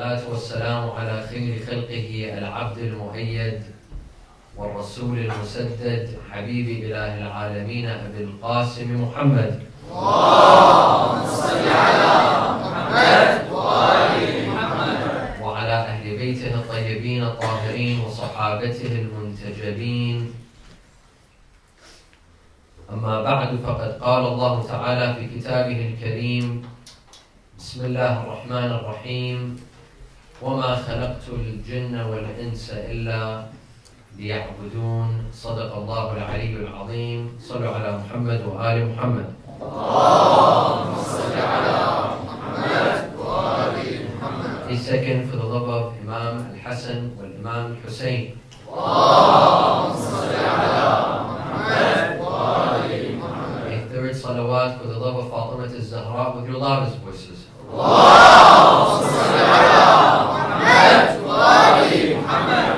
والصلاة والسلام على خير خلقه العبد المؤيد والرسول المسدد حبيب إله العالمين أبي القاسم محمد. اللهم صل على محمد وآل محمد وعلى أهل بيته الطيبين الطاهرين وصحابته المنتجبين. أما بعد، فقد قال الله تعالى في كتابه الكريم: بسم الله الرحمن الرحيم: وما خلقت الجن والإنس إلا ليعبدون. صدق الله العلي العظيم. صلوا على محمد وآل محمد. اللهم صل على محمد وآل محمد. A second for the love of Imam Al-Hassan and Imam Hussein. اللهم صل على محمد وآل محمد. A third salawat for the love of Fatima al-Zahra with your loudest voices. اللهم صل على محمد وآل محمد.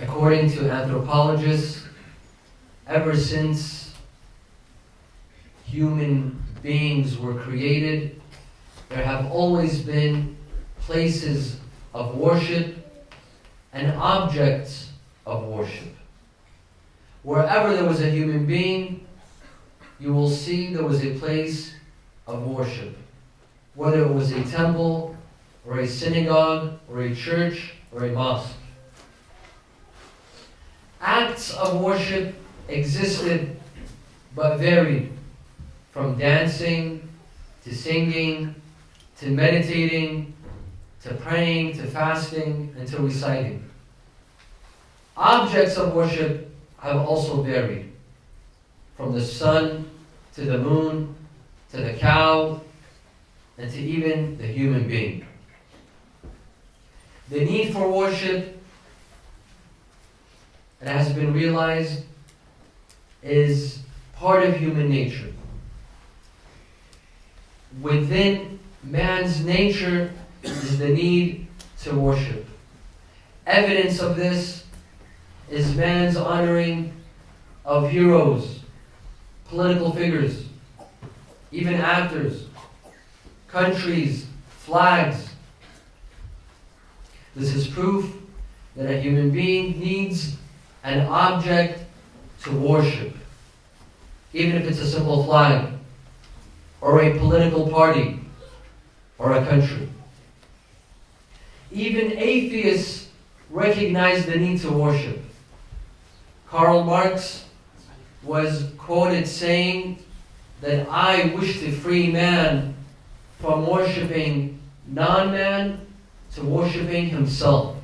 According to anthropologists, ever since human beings were created, there have always been places of worship and objects of worship. Wherever there was a human being, you will see there was a place of worship. Whether it was a temple, or a synagogue, or a church, or a mosque. Acts of worship existed but varied, from dancing to singing to meditating to praying to fasting and to reciting. Objects of worship have also varied, from the sun to the moon to the cow and to even the human being. The need for worship, it has been realized, is part of human nature. Within man's nature is the need to worship. Evidence of this is man's honoring of heroes, political figures, even actors, countries, flags. This is proof that a human being needs an object to worship, even if it's a simple flag, or a political party, or a country. Even atheists recognize the need to worship. Karl Marx was quoted saying that I wish to free man from worshiping non-man to worshiping himself.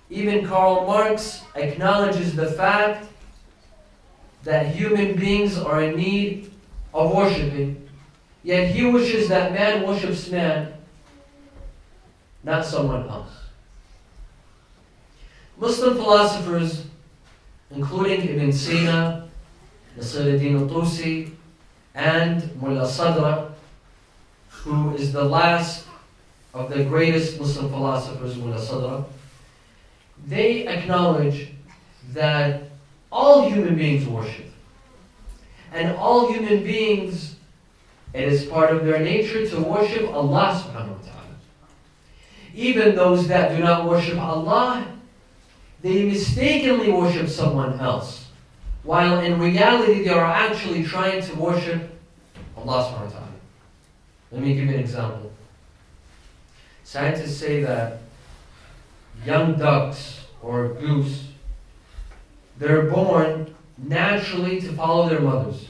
Even Karl Marx acknowledges the fact that human beings are in need of worshiping, yet he wishes that man worships man, not someone else. Muslim philosophers, including Ibn Sina, Nasiruddin al-Tusi, and Mullah Sadra, who is the last of the greatest Muslim philosophers, Mullah Sadra, they acknowledge that all human beings worship. And all human beings, it is part of their nature to worship Allah subhanahu wa ta'ala. Even those that do not worship Allah, they mistakenly worship someone else, while in reality they are actually trying to worship Allah subhanahu wa ta'ala. Let me give you an example. Scientists say that young ducks or goose, they're born naturally to follow their mothers.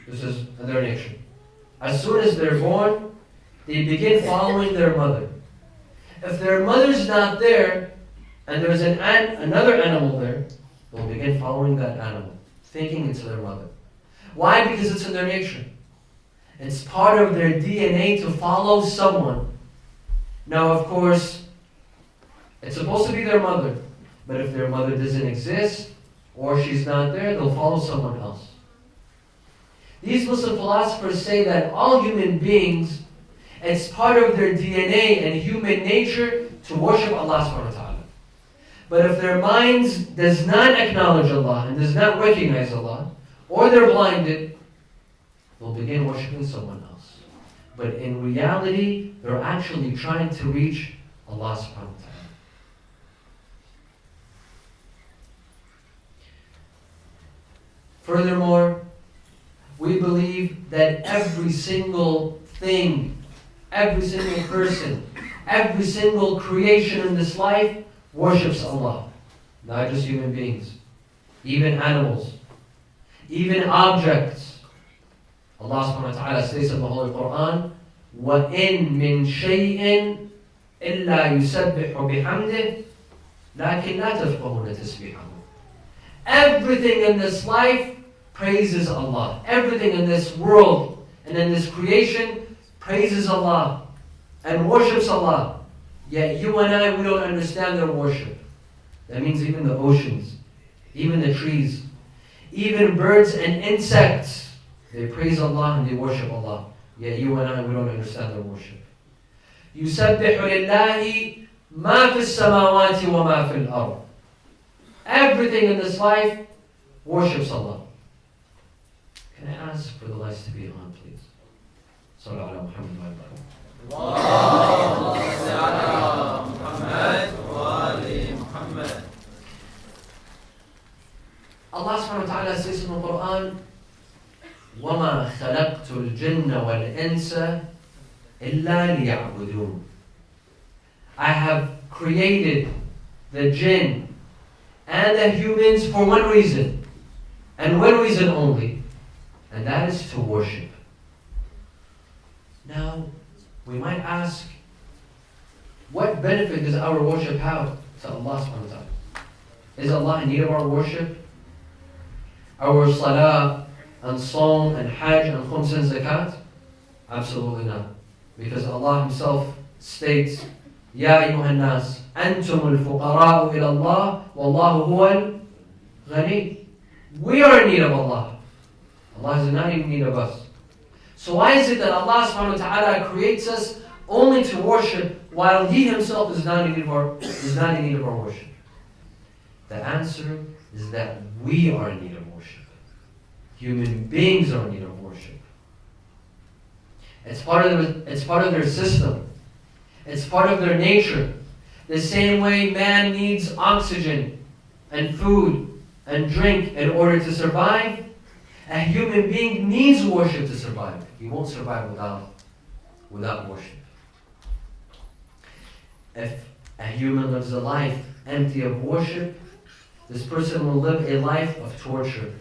This is their nature. As soon as they're born, they begin following their mother. If their mother's not there, and there's another animal there, they'll begin following that animal, thinking it's their mother. Why? Because it's in their nature. It's part of their DNA to follow someone. Now, of course, it's supposed to be their mother, but if their mother doesn't exist, or she's not there, they'll follow someone else. These Muslim philosophers say that all human beings, it's part of their DNA and human nature to worship Allah subhanahu wa ta'ala. But if their minds does not acknowledge Allah and does not recognize Allah, or they're blinded, they'll begin worshiping someone else. but in reality, they're actually trying to reach Allah subhanahu wa ta'ala. Furthermore, we believe that every single thing, every single person, every single creation in this life worships Allah. Not just human beings, even animals, even objects. Allah subhanahu wa ta'ala says in the Holy Quran, وَإِن مِّن شَيْءٍ إِلَّا يُسَبِّحُ بِحَمْدِهِ لَكِنْ لَا تَفْقَهُونَ تَسْبِيحَهُ. Everything in this life praises Allah. Everything in this world and in this creation praises Allah and worships Allah. Yet you and I, we don't understand their worship. That means even the oceans, even the trees, even birds and insects, they praise Allah and they worship Allah. Yet you and I, we don't understand their worship. يُسَبِّحُ لِلَّهِ مَا فِي السَّمَاوَاتِ وَمَا فِي الْأَرْضِ. Everything in this life worships Allah. Can I ask for the lights to be on, please? Sallallahu ala Muhammad wa ala Allahumma salli ala Muhammad wa ali Muhammad. Allah subhanahu wa ta'ala says in the Quran, وَمَا خَلَقْتُ الْجِنَّ وَالْإِنسَ إِلَّا لِيَعْبُدُونَ. I have created the jinn and the humans for one reason, and one reason only, and that is to worship. Now, we might ask, what benefit does our worship have to Allah subhanahu wa ta'ala? Is Allah in need of our worship? Our salah and saum and hajj and khums and zakat? Absolutely not. Because Allah Himself states, Ya ayyuhan nas, antumul fuqara'u ila Allah, wallahu huwal ghani. We are in need of Allah. Allah is not in need of us. So why is it that Allah subhanahu wa ta'ala creates us only to worship while He Himself is not in need of our worship? The answer is that we are in need of worship. Human beings are in need of worship. It's part of their system. It's part of their nature. The same way man needs oxygen and food and drink in order to survive, a human being needs worship to survive. He won't survive without worship. If a human lives a life empty of worship, this person will live a life of torture,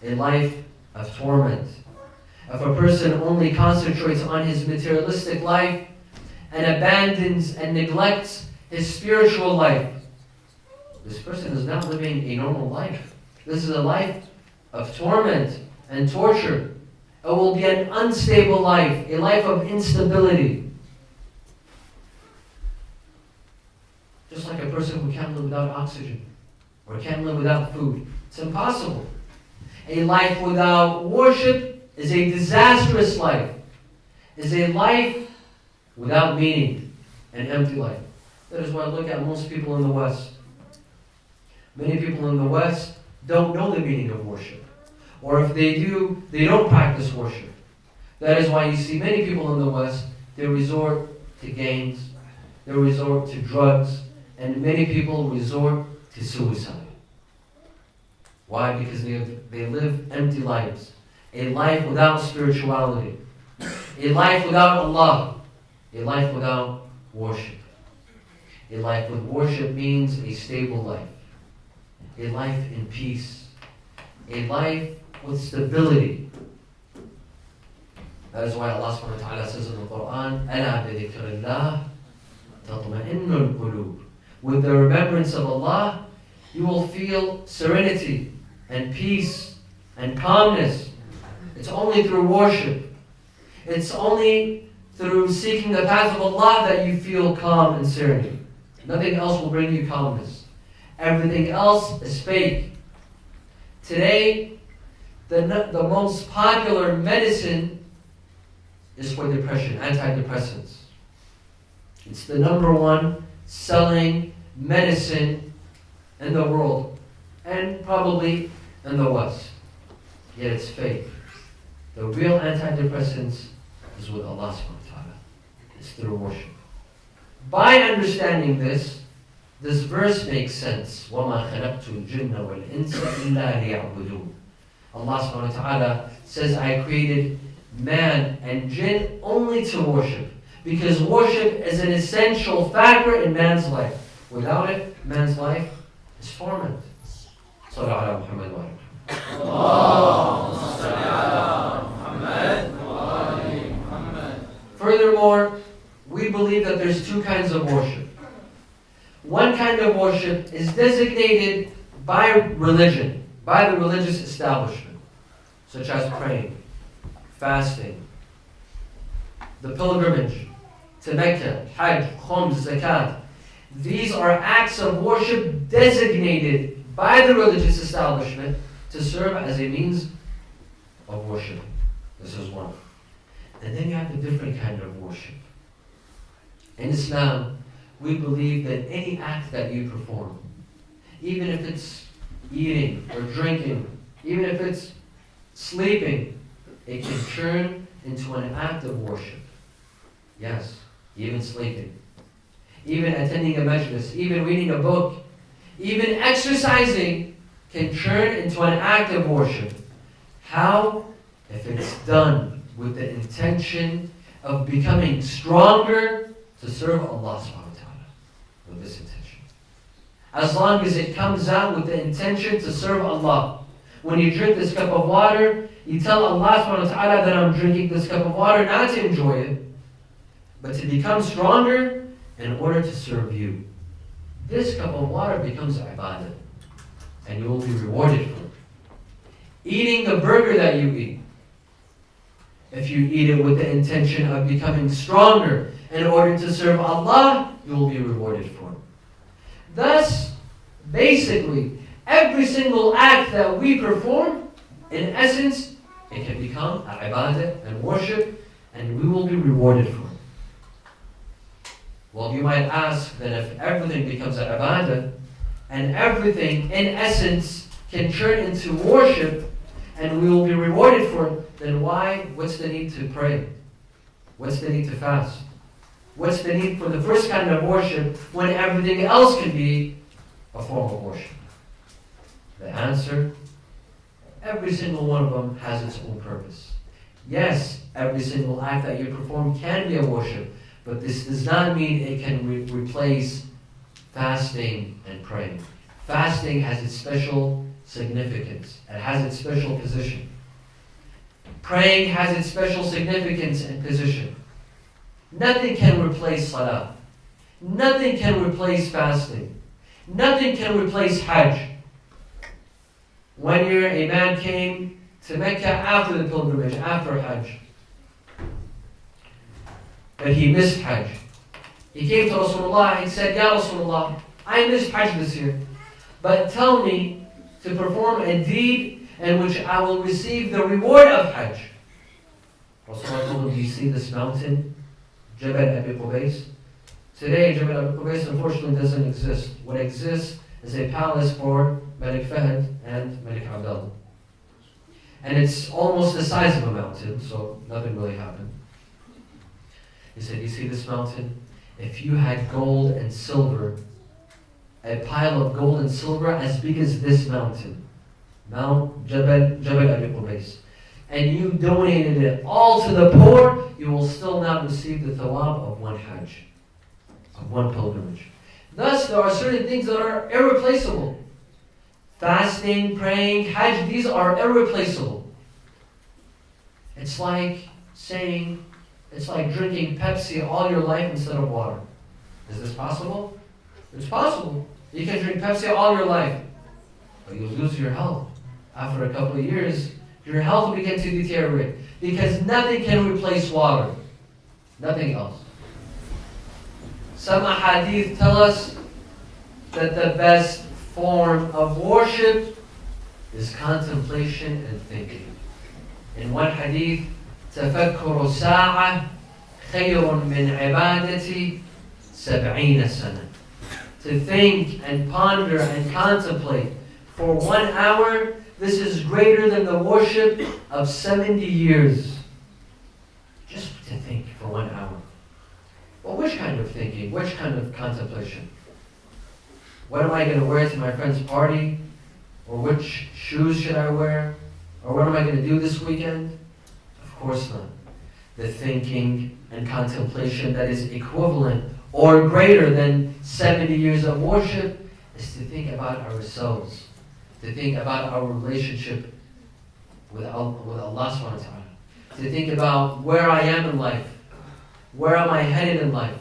a life of torment. If a person only concentrates on his materialistic life and abandons and neglects his spiritual life, this person is not living a normal life. This is a life of torment and torture. It will be an unstable life, a life of instability. Just like a person who can't live without oxygen or can't live without food. It's impossible. A life without worship is a disastrous life. Is a life without meaning, an empty life. That is why I look at most people in the West. Many people in the West don't know the meaning of worship. Or if they do, they don't practice worship. That is why you see many people in the West, they resort to gangs, they resort to drugs, and many people resort to suicide. Why? Because they live empty lives. A life without spirituality. A life without Allah. A life without worship. A life with worship means a stable life. A life in peace. A life with stability. That is why Allah subhanahu wa ta'ala says in the Quran, أَلَا بِذِكْرِ اللَّهِ تَطْمَئِنُّ الْقُلُوبِ. With the remembrance of Allah, you will feel serenity and peace and calmness. It's only through worship. It's only through seeking the path of Allah that you feel calm and serenity. Nothing else will bring you calmness. Everything else is fake. Today, the most popular medicine is for depression, antidepressants. It's the number one selling medicine in the world, and probably in the West. Yet it's fake. The real antidepressants is with Allah subhanahu wa ta'ala. It's through worship. By understanding this verse makes sense. وَمَا خَلَقْتُ الْجِنَّ وَالْإِنسَ إِلَّا لِيَعْبُدُونَ. Allah subhanahu wa ta'ala says, I created man and jinn only to worship. Because worship is an essential factor in man's life. Without it, man's life is torment. Sallallahu ala Muhammad wa ala. Furthermore, we believe that there's two kinds of worship. One kind of worship is designated by religion, by the religious establishment, such as praying, fasting, the pilgrimage to Mecca, Hajj, Khums, Zakat. These are acts of worship designated by the religious establishment to serve as a means of worship. This is one. And then you have a different kind of worship. In Islam, we believe that any act that you perform, even if it's eating or drinking, even if it's sleeping, it can turn into an act of worship. Yes, even sleeping, even attending a majlis, even reading a book, even exercising can turn into an act of worship. How? If it's done with the intention of becoming stronger to serve Allah subhanahu wa ta'ala with this intention. As long as it comes out with the intention to serve Allah. When you drink this cup of water, you tell Allah subhanahu wa ta'ala that I'm drinking this cup of water not to enjoy it, but to become stronger in order to serve you. This cup of water becomes ibadah, and you will be rewarded for it. Eating the burger that you eat, if you eat it with the intention of becoming stronger in order to serve Allah, you will be rewarded for it. Thus, basically, every single act that we perform, in essence, it can become ibadah and worship, and we will be rewarded for it. Well, you might ask that if everything becomes ibadah, and everything, in essence, can turn into worship, and we will be rewarded for it, then what's the need to pray? What's the need to fast? What's the need for the first kind of worship when everything else can be a form of worship? The answer, every single one of them has its own purpose. Yes, every single act that you perform can be a worship, but this does not mean it can replace fasting and praying. Fasting has its special significance. It has its special position. Praying has its special significance and position. Nothing can replace salah. Nothing can replace fasting. Nothing can replace Hajj. One year, a man came to Mecca after the pilgrimage, after Hajj. But he missed Hajj. He came to Rasulullah and said, Ya Rasulullah, I missed Hajj this year, but tell me to perform a deed in which I will receive the reward of Hajj. Rasulullah told him, do you see this mountain? Jabal Abi Qubais. Today, Jabal Abi Qubais unfortunately doesn't exist. What exists is a palace for Malik Fahd and Malik Abdullah. And it's almost the size of a mountain, so nothing really happened. He said, you see this mountain? If you had gold and silver, a pile of gold and silver as big as this mountain, Mount Jabal Abi Qubais, and you donated it all to the poor, you will still not receive the thawab of one Hajj, of one pilgrimage. Thus, there are certain things that are irreplaceable. Fasting, praying, Hajj, these are irreplaceable. It's like drinking Pepsi all your life instead of water. Is this possible? It's possible. You can drink Pepsi all your life, but you'll lose your health. After a couple of years, your health will begin to deteriorate because nothing can replace water. Nothing else. Some ahadith tell us that the best form of worship is contemplation and thinking. In one hadith, تفكر ساعة خير من عبادة 70 سنة. To think and ponder and contemplate for 1 hour, this is greater than the worship of 70 years. Just to for 1 hour. Well, which kind of thinking? Which kind of contemplation? What am I going to wear to my friend's party? Or which shoes should I wear? Or what am I going to do this weekend? Of course not. The thinking and contemplation that is equivalent or greater than 70 years of worship is to think about ourselves, to think about our relationship with Allah subhanahu wa ta'ala, to think about where I am in life, where am I headed in life,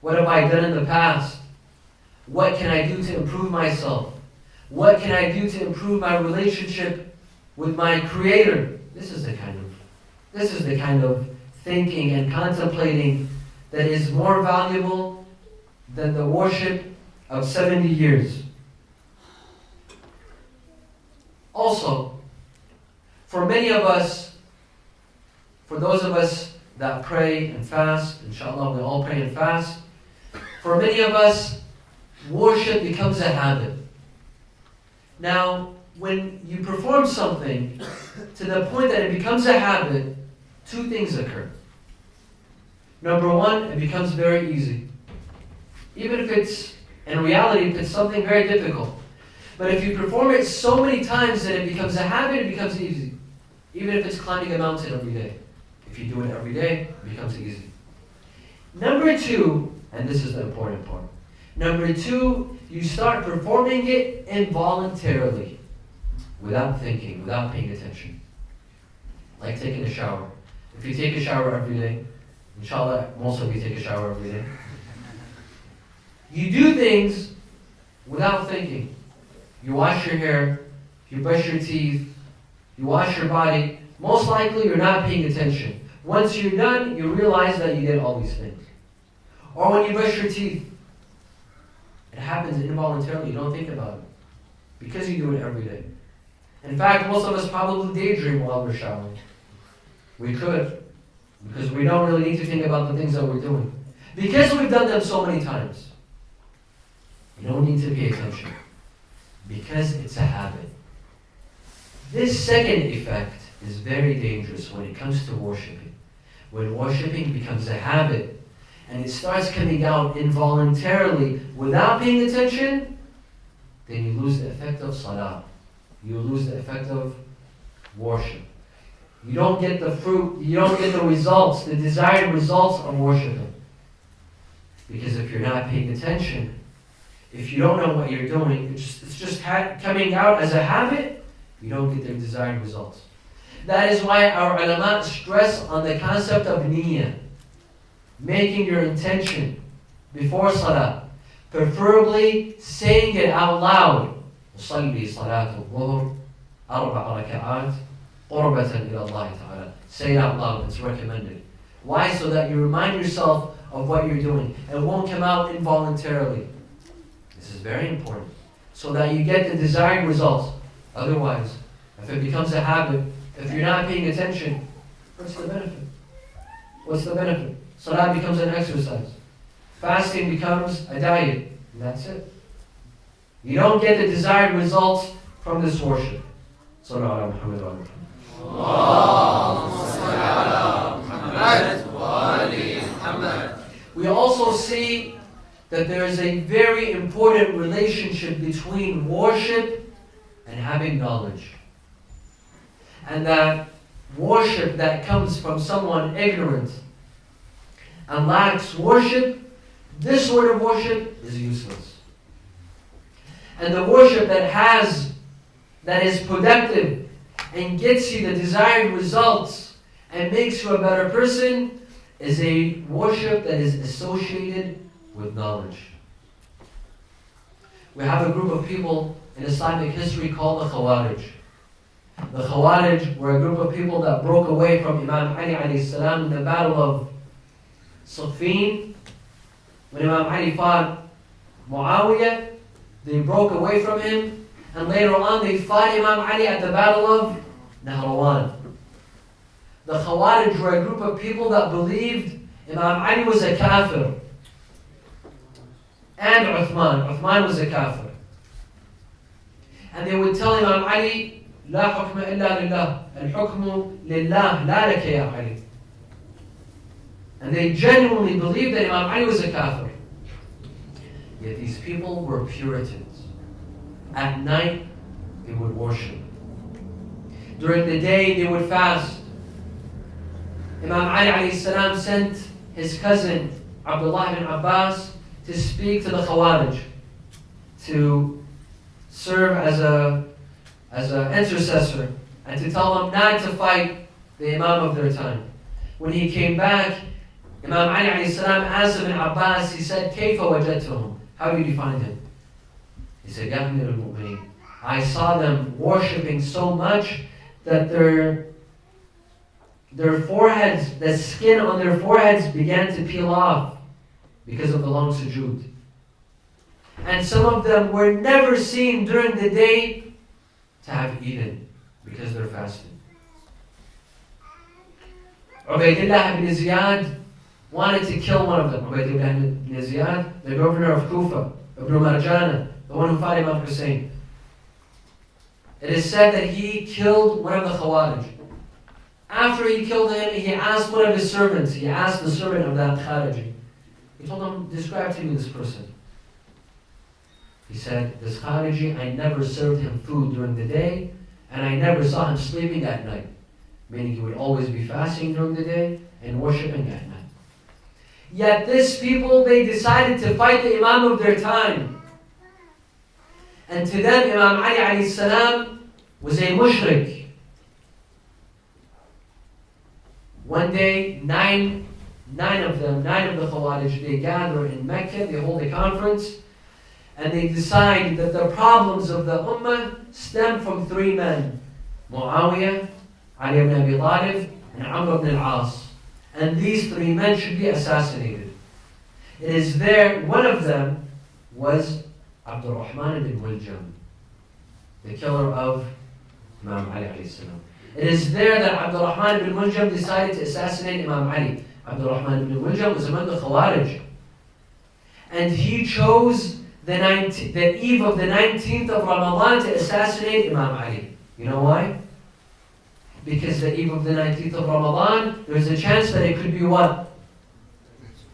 what have I done in the past, what can I do to improve myself, what can I do to improve my relationship with my Creator. This is the kind of thinking and contemplating that is more valuable than the worship of 70 years. Also, for many of us, for those of us that pray and fast, inshallah we all pray and fast, for many of us, worship becomes a habit. Now, when you perform something to the point that it becomes a habit, two things occur. Number one, it becomes very easy. Even if it's, in reality, if it's something very difficult. But if you perform it so many times that it becomes a habit, it becomes easy. Even if it's climbing a mountain every day. If you do it every day, it becomes easy. Number two, and this is the important part. Number two, you start performing it involuntarily. Without thinking, without paying attention. Like taking a shower. If you take a shower every day, inshallah, most of you take a shower every day. You do things without thinking. You wash your hair, you brush your teeth, you wash your body. Most likely you're not paying attention. Once you're done, you realize that you did all these things. Or when you brush your teeth, it happens involuntarily, you don't think about it. Because you do it every day. In fact, most of us probably daydream while we're showering. We could, because we don't really need to think about the things that we're doing. Because we've done them so many times, you don't need to pay attention. Because it's a habit. This second effect is very dangerous when it comes to worshiping. When worshiping becomes a habit, and it starts coming out involuntarily without paying attention, then you lose the effect of salah. You lose the effect of worship. You don't get the fruit, you don't get the results, the desired results of worshiping. Because if you're not paying attention, if you don't know what you're doing, it's just coming out as a habit, you don't get the desired results. That is why our ulama stress on the concept of niyyah, making your intention before salah, preferably saying it out loud. صلي صلاة الظهر 4 ركعات قربة إلى الله تعالى. Say it out loud, it's recommended. Why? So that you remind yourself of what you're doing. It won't come out involuntarily. This is very important. So that you get the desired results. Otherwise, if it becomes a habit, if you're not paying attention, what's the benefit? What's the benefit? Salah becomes an exercise. Fasting becomes a diet. And that's it. You don't get the desired results from this worship. Sallallahu alaihi wasallam. We also see that there is a very important relationship between worship and having knowledge. And that worship that comes from someone ignorant and lacks worship, this sort of worship is useless. And the worship that is productive and gets you the desired results and makes you a better person is a worship that is associated with knowledge. We have a group of people in Islamic history called the Khawarij. The Khawarij were a group of people that broke away from Imam Ali alayhi salam in the battle of Siffin. When Imam Ali fought Muawiyah, they broke away from him, and later on they fought Imam Ali at the battle of Nahrawan. The Khawarij were a group of people that believed Imam Ali was a kafir. And Uthman was a kafir. And they would tell Imam Ali, لا حكم إلا لله الحكم لله لا لك يا علي. And they genuinely believed that Imam Ali was a kafir. Yet these people were Puritans. At night, they would worship. During the day, they would fast. Imam Ali alayhi salam sent his cousin Abdullah ibn Abbas to speak to the Khawarij, to serve as an intercessor, and to tell them not to fight the Imam of their time. When he came back, Imam Ali alayhi salam asked Ibn Abbas, he said, كيف وجدتهم? How did you find him? He said, يا أمير المؤمنين, I saw them worshipping so much that their foreheads, the skin on their foreheads began to peel off because of the long sujood. And some of them were never seen during the day to have eaten because they're fasting. Ubaydullah ibn Ziyad wanted to kill one of them. Ubaydullah ibn Ziyad, the governor of Kufa, Ibn Marjana, the one who fought Imam Hussein. It is said that he killed one of the Khawarij. After he killed him, he asked one of his servants, he asked the servant of that Khariji. He told him, describe to me this person. He said, this Khariji, I never served him food during the day, and I never saw him sleeping at night. Meaning he would always be fasting during the day and worshipping at night. Yet this people, they decided to fight the Imam of their time. And to them, Imam Ali alayhi salam was a mushrik. One day, nine of the Khawarij, they gather in Mecca, they hold a conference, and they decide that the problems of the Ummah stem from three men: Muawiyah, Ali ibn Abi Talib, and Amr ibn al-As. And these three men should be assassinated. It is there, one of them was Abdul Rahman ibn Muljam, the killer of Imam Ali alayhi salam. It is there that Abdul Rahman ibn Muljam decided to assassinate Imam Ali. Abdul Rahman ibn Muljam was among the Khawarij. And he chose the eve of the 19th of Ramadan to assassinate Imam Ali. You know why? Because the eve of the 19th of Ramadan, there's a chance that it could be what?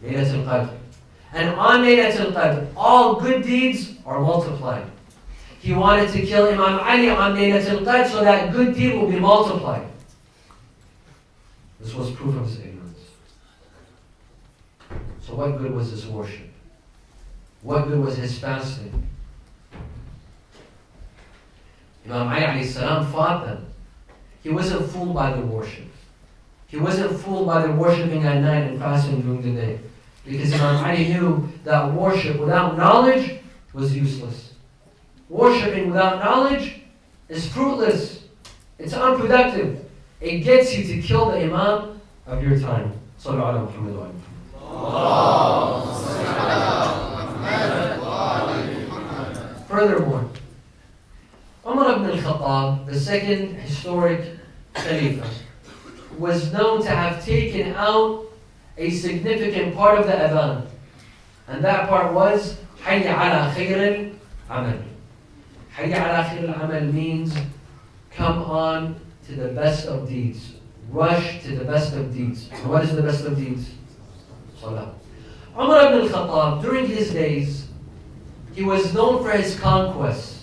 Laylatul Qadr. And on Laylatul Qadr, all good deeds are multiplied. He wanted to kill Imam Ali on Laylatul Qadr so that good deed will be multiplied. This was proof of his ignorance. So what good was his worship? What good was his fasting? Imam Ali alayhi salam fought them. He wasn't fooled by their worship. He wasn't fooled by their worshipping at night and fasting during the day. Because Imam Ali knew that worship without knowledge was useless. Worshipping without knowledge is fruitless. It's unproductive. It gets you to kill the Imam of your time. Sallu ala Muhammad wa Muhammad. Furthermore, Umar ibn al-Khattab, the second historic Khalifa, was known to have taken out a significant part of the adhan. And that part was Hayya ala khair al-amal. Hayya ala khair al-amal means come on to the best of deeds. Rush to the best of deeds. And what is the best of deeds? Salah. Umar ibn al-Khattab, during his days, he was known for his conquests.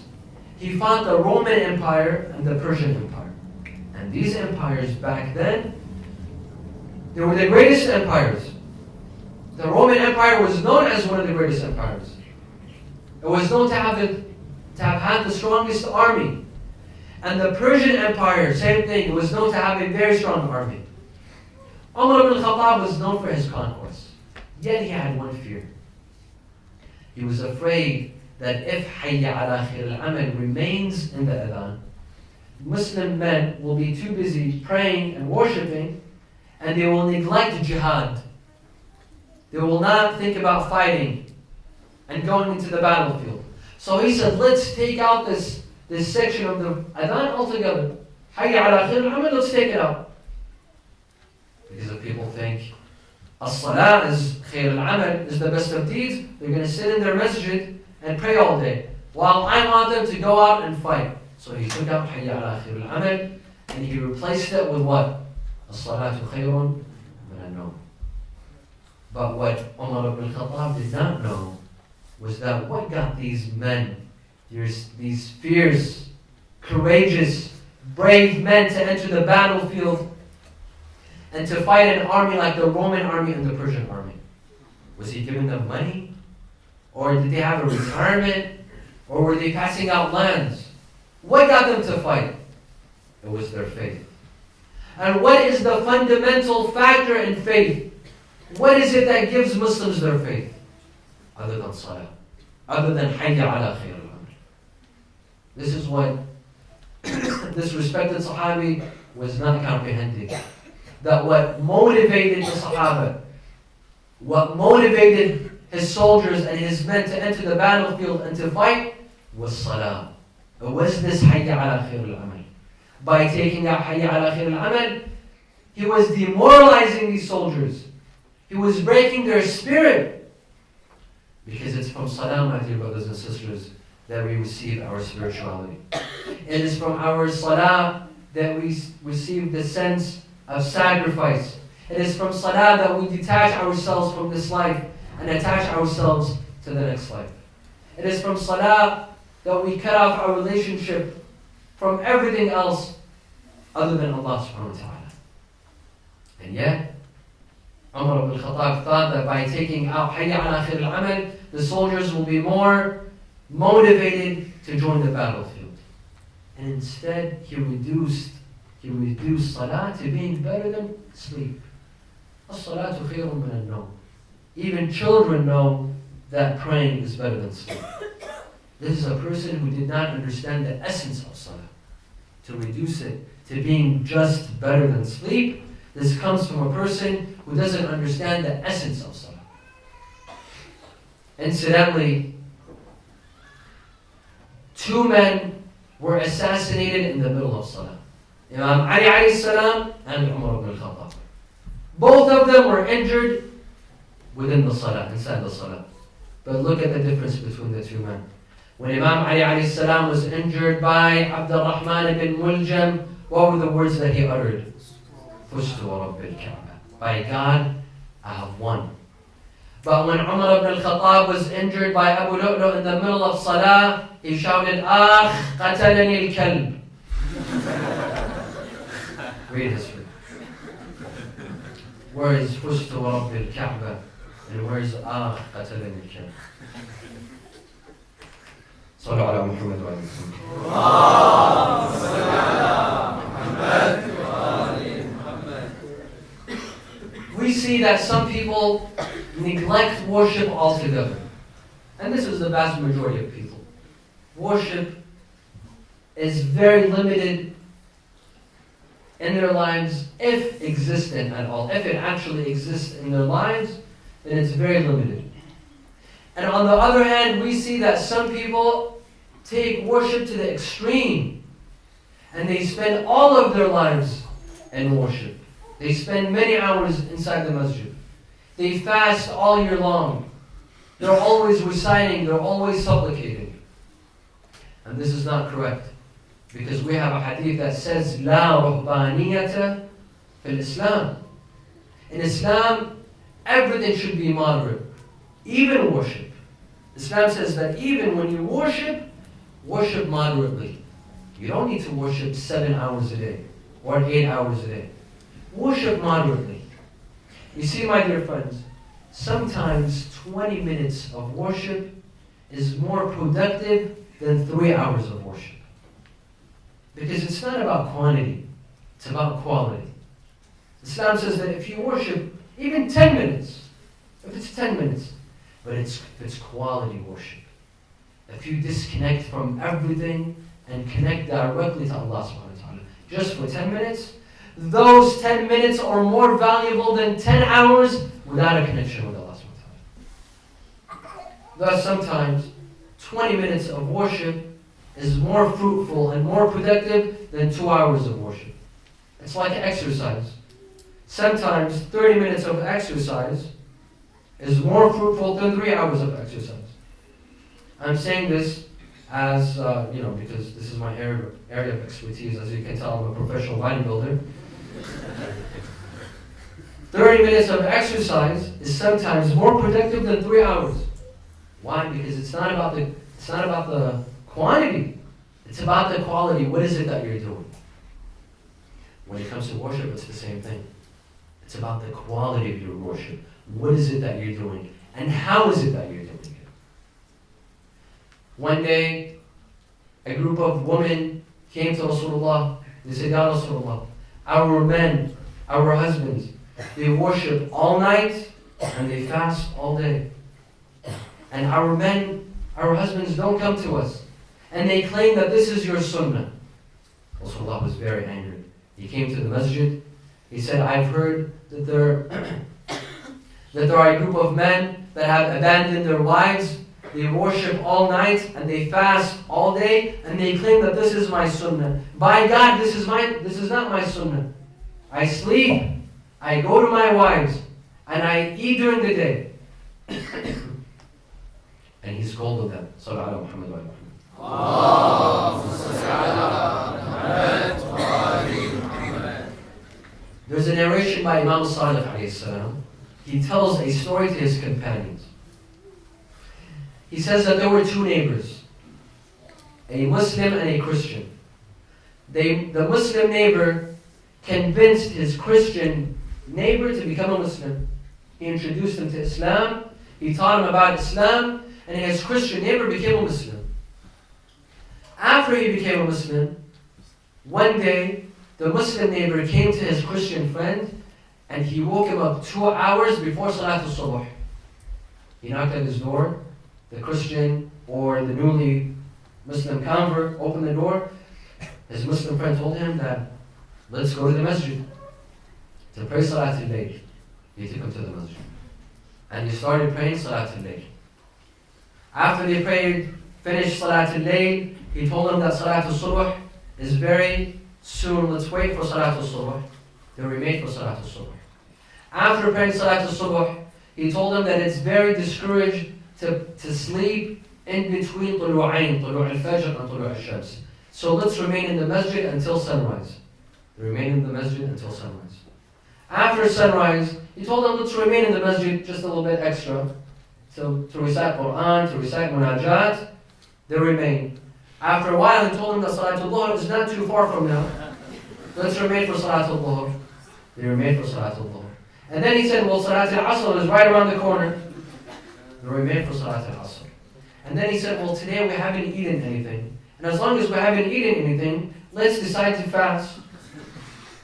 He fought the Roman Empire and the Persian Empire. And these empires back then, they were the greatest empires. The Roman Empire was known as one of the greatest empires. It was known to have had the strongest army. And the Persian Empire, same thing, it was known to have a very strong army. Umar ibn Khattab was known for his conquests. Yet he had one fear. He was afraid that if Hayya ala khair al-amal remains in the adhan, Muslim men will be too busy praying and worshipping, and they will neglect jihad. They will not think about fighting and going into the battlefield. So he said, let's take out this section of the adhan altogether. Hayya ala khair al-amal, let's take it out. Because if people think as-salah is khair al-amal, is the best of deeds, they're going to sit in their masjid and pray all day, while I want them to go out and fight. So he took out Hayya ala khair al-amal, and he replaced it with what? As-salatu khayrun min an-nawm. But what Umar ibn Khattab did not know was that what got these men, these fierce, courageous, brave men to enter the battlefield and to fight an army like the Roman army and the Persian army. Was he giving them money? Or did they have a retirement? Or were they passing out lands? What got them to fight? It was their faith. And what is the fundamental factor in faith? What is it that gives Muslims their faith? Other than salah. Other than hayya ala khair al-amr. This is what this respected Sahabi was not comprehending. That what motivated the Sahaba, what motivated his soldiers and his men to enter the battlefield and to fight was salah. It was this hayya ala khair al-amal. By taking out hayya ala khair al-amal, he was demoralizing these soldiers. He was breaking their spirit. Because it's from salah, my dear brothers and sisters, that we receive our spirituality. It is from our salah that we receive the sense of sacrifice. It is from salah that we detach ourselves from this life and attach ourselves to the next life. It is from salah that we cut off our relationship from everything else other than Allah subhanahu wa ta'ala. And yet, Umar ibn Khattab thought that by taking out hayya ala khair al-amal, the soldiers will be more motivated to join the battlefield. And instead, he reduced salah to being better than sleep. As-salatu khayrun min an-nawm. Even children know that praying is better than sleep. This is a person who did not understand the essence of salah. To reduce it to being just better than sleep, this comes from a person who doesn't understand the essence of salah. Incidentally, 2 men were assassinated in the middle of salah. Imam Ali alayhi salam and Umar ibn Khattab. Both of them were injured within the salah, inside the salah. But look at the difference between the 2 men. When Imam Ali alayhi salam was injured by Abdurrahman ibn Muljam, what were the words that he uttered? Fustu wa rabbil Kaaba. By God, I have won. But when Umar ibn al-Khattab was injured by Abu Lu'lu in the middle of salah, he shouted, qatalani al-kalb. Read history. Where is Fustu wa rabbil Kaaba? And where is qatalani al-kalb? صلوا على محمد وعلى محمد. We see that some people neglect worship altogether. And this is the vast majority of people. Worship is very limited in their lives, if existent at all. If it actually exists in their lives, then it's very limited. And on the other hand, we see that some people take worship to the extreme. And they spend all of their lives in worship. They spend many hours inside the masjid. They fast all year long. They're always reciting, they're always supplicating. And this is not correct. Because we have a hadith that says, La ruhbaniyata fil Islam. In Islam, everything should be moderate. Even worship. Islam says that even when you worship, worship moderately. You don't need to worship 7 hours a day or 8 hours a day. Worship moderately. You see, my dear friends, sometimes 20 minutes of worship is more productive than 3 hours of worship. Because it's not about quantity, it's about quality. Islam says that if you worship even 10 minutes, if it's 10 minutes, but if it's quality worship, if you disconnect from everything and connect directly to Allah subhanahu wa ta'ala, just for 10 minutes, those 10 minutes are more valuable than 10 hours without a connection with Allah subhanahu wa ta'ala. Thus, sometimes 20 minutes of worship is more fruitful and more productive than 2 hours of worship. It's like exercise. Sometimes 30 minutes of exercise is more fruitful than 3 hours of exercise. I'm saying this as, because this is my area of expertise. As you can tell, I'm a professional bodybuilder. 30 minutes of exercise is sometimes more productive than 3 hours. Why? Because it's not about the quantity. It's about the quality. What is it that you're doing? When it comes to worship, it's the same thing. It's about the quality of your worship. What is it that you're doing? And how is it that you're doing it? One day, a group of women came to Rasulullah. They said, Ya Rasulullah, our men, our husbands, they worship all night and they fast all day. And our men, our husbands don't come to us. And they claim that this is your sunnah. Rasulullah was very angry. He came to the masjid. He said, I've heard that there are a group of men that have abandoned their wives. They worship all night and they fast all day. And they claim that this is my sunnah. By God, this is not my sunnah. I sleep. I go to my wives and I eat during the day. And he scolded them. Sallallahu Muhammad wa Muhammad. There's a narration by Imam Salih alayhi salam. He tells a story to his companions. He says that there were two neighbors, a Muslim and a Christian. The Muslim neighbor convinced his Christian neighbor to become a Muslim. He introduced him to Islam. He taught him about Islam, and his Christian neighbor became a Muslim. After he became a Muslim, one day the Muslim neighbor came to his Christian friend and he woke him up 2 hours before Salatul Subh. He knocked at his door. The Christian or the newly Muslim convert opened the door. His Muslim friend told him that, let's go to the masjid to pray Salatul Layl. He took him to the masjid. And they started praying Salatul Layl. After they finished Salatul Layl, he told them that Salatul Subh is very soon. Let's wait for Salatul Subh. They remained for Salatul Subh. After praying Salatul Subh, he told them that it's very discouraged to sleep in between Tulu'ain, Tulu' al-Fajr and Tulu' al-Shams. So let's remain in the masjid until sunrise. They remained in the masjid until sunrise. After sunrise, he told them, let's remain in the masjid just a little bit extra to recite Quran, to recite Munajat. They remained. After a while, he told them that Salatul Dhuhr is not too far from now. Let's remain for Salatul Dhuhr. They remained for Salatul Dhuhr. And then he said, well, Salatul Asr is right around the corner. They remained for Salatul Asr. And then he said, well, today we haven't eaten anything. And as long as we haven't eaten anything, let's decide to fast.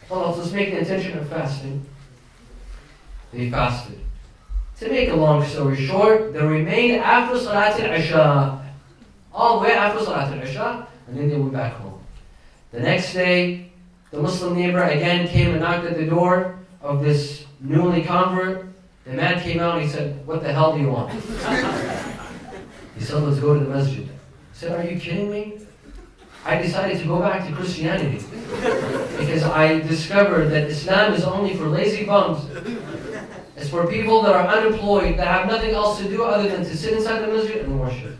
Well, let's make the intention of fasting. They fasted. To make a long story short, they remained after Salatul Isha. All the way after Salatul Isha, and then they went back home. The next day, the Muslim neighbor again came and knocked at the door of this newly convert. The man came out and he said, what the hell do you want? He said, let's go to the masjid. He said, are you kidding me? I decided to go back to Christianity because I discovered that Islam is only for lazy bums. It's for people that are unemployed, that have nothing else to do other than to sit inside the masjid and worship.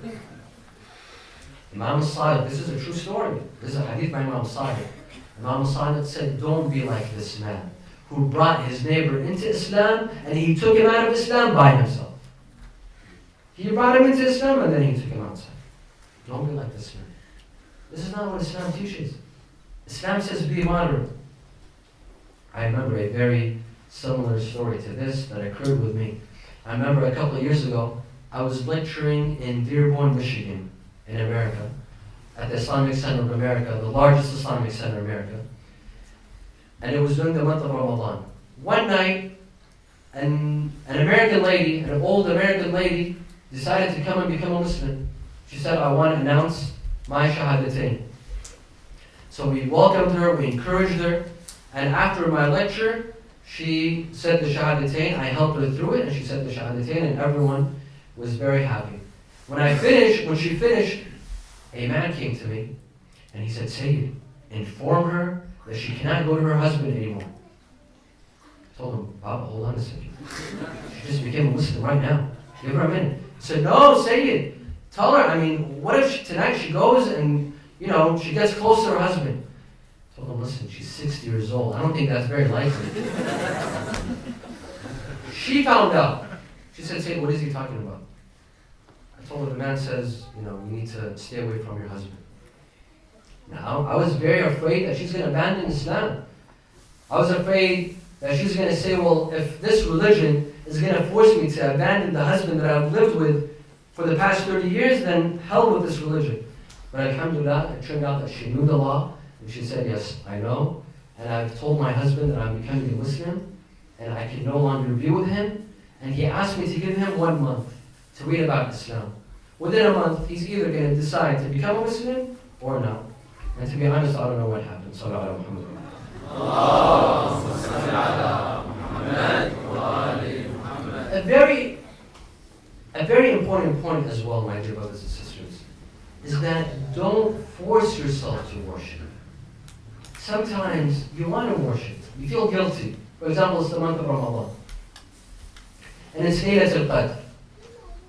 Imam Salih, this is a true story. This is a hadith by Imam Salih. Imam Salih said, don't be like this man who brought his neighbor into Islam and he took him out of Islam by himself. He brought him into Islam and then he took him outside. Don't be like this man. This is not what Islam teaches. Islam says be moderate. I remember a very similar story to this that occurred with me. I remember a couple of years ago, I was lecturing in Dearborn, Michigan, in America, at the Islamic Center of America, the largest Islamic center in America. And it was during the month of Ramadan. One night, an American lady, an old American lady, decided to come and become a Muslim. She said, I want to announce my shahadatain. So we welcomed her, we encouraged her, and after my lecture, she said the shahadatain. I helped her through it, and she said the shahadatain, and everyone was very happy. When she finished, a man came to me, and he said, Sayyid, inform her that she cannot go to her husband anymore. I told him, Baba, hold on a second. She just became a Muslim right now. Give her a minute. He said, no, Sayyid. Tell her, what if tonight she goes and, she gets close to her husband? I told him, listen, she's 60 years old. I don't think that's very likely. She found out. She said, "Say, what is he talking about?" I told her, the man says, you need to stay away from your husband. Now, I was very afraid that she's going to abandon Islam. I was afraid that she's going to say, well, if this religion is going to force me to abandon the husband that I've lived with for the past 30 years, then hell with this religion. But alhamdulillah, it turned out that she knew the law, and she said, yes, I know, and I've told my husband that I'm becoming a Muslim, and I can no longer be with him, and he asked me to give him 1 month to read about Islam. Within a month, he's either going to decide to become a Muslim or not. And to be honest, I don't know what happened. Sallallahu alaihi wasallam. A very important point as well, my dear brothers and sisters, is that don't force yourself to worship. Sometimes you want to worship. You feel guilty. For example, it's the month of Ramadan. And it's Laylatul Qadr.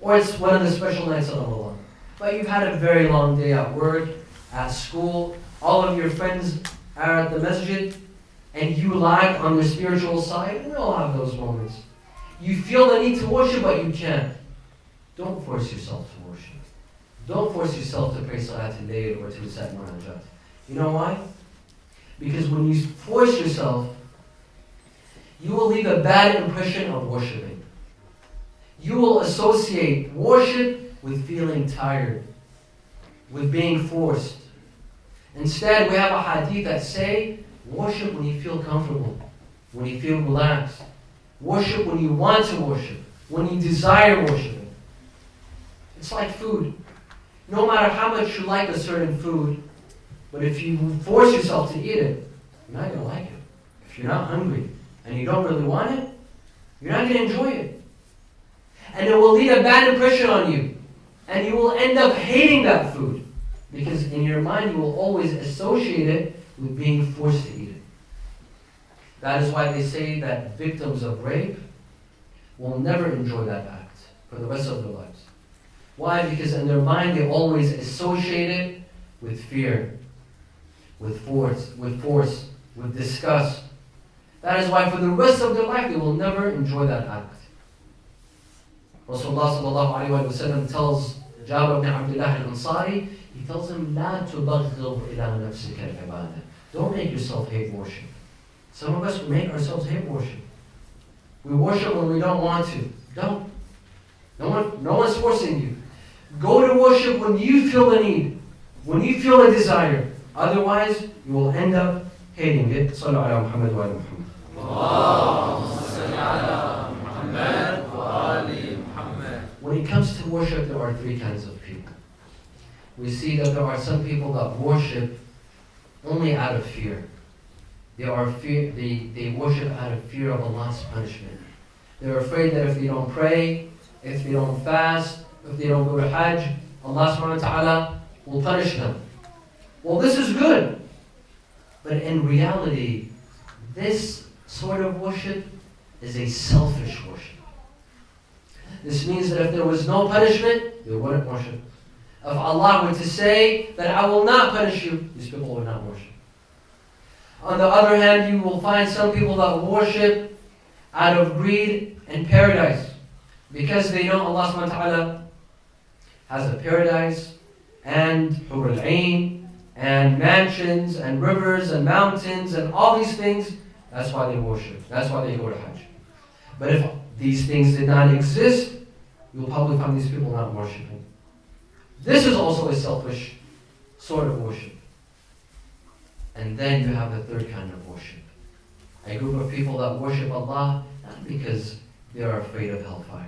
Or it's one of the special nights of Ramadan. But you've had a very long day at work, at school, all of your friends are at the masjid, and you lag on the spiritual side, and we all have those moments. You feel the need to worship, but you can't. Don't force yourself to worship. Don't force yourself to pray Salat al-Layl or to recite Munajat. You know why? Because when you force yourself, you will leave a bad impression of worshiping. You will associate worship with feeling tired, with being forced. Instead, we have a hadith that say, worship when you feel comfortable, when you feel relaxed. Worship when you want to worship, when you desire worshiping. It's like food. No matter how much you like a certain food, but if you force yourself to eat it, you're not going to like it. If you're not hungry and you don't really want it, you're not going to enjoy it. And it will leave a bad impression on you. And you will end up hating that food. Because in your mind, you will always associate it with being forced to eat it. That is why they say that victims of rape will never enjoy that act for the rest of their lives. Why? Because in their mind, they always associate it with fear, with force, with disgust. That is why for the rest of their life, they will never enjoy that act. Rasulullah sallallahu alayhi wa sallam tells Jabir ibn Abdullah al-Ansari, he tells him, لا تبغض إلى نفسك العبادة. Don't make yourself hate worship. Some of us make ourselves hate worship. We worship when we don't want to. Don't. No one's forcing you. Go to worship when you feel the need, when you feel a desire. Otherwise, you will end up hating it. Sallu ala Muhammad wa ala Muhammad. Allahumma salli ala Muhammad wa ali Muhammad. When it comes to worship, there are 3 kinds of people. We see that there are some people that worship only out of fear. They worship out of fear of Allah's punishment. They're afraid that if they don't pray, if they don't fast, if they don't go to Hajj, Allah subhanahu wa ta'ala will punish them. Well, this is good. But in reality, this sort of worship is a selfish worship. This means that if there was no punishment, they wouldn't worship. If Allah were to say that I will not punish you, these people would not worship. On the other hand, you will find some people that worship out of greed and paradise. Because they know Allah subhanahu wa ta'ala has a paradise and Hur al-Ain and mansions and rivers and mountains and all these things. That's why they worship. That's why they go to Hajj. But if these things did not exist, you'll probably find these people not worshiping. This is also a selfish sort of worship. And then you have the 3rd kind of worship. A group of people that worship Allah not because they are afraid of hellfire.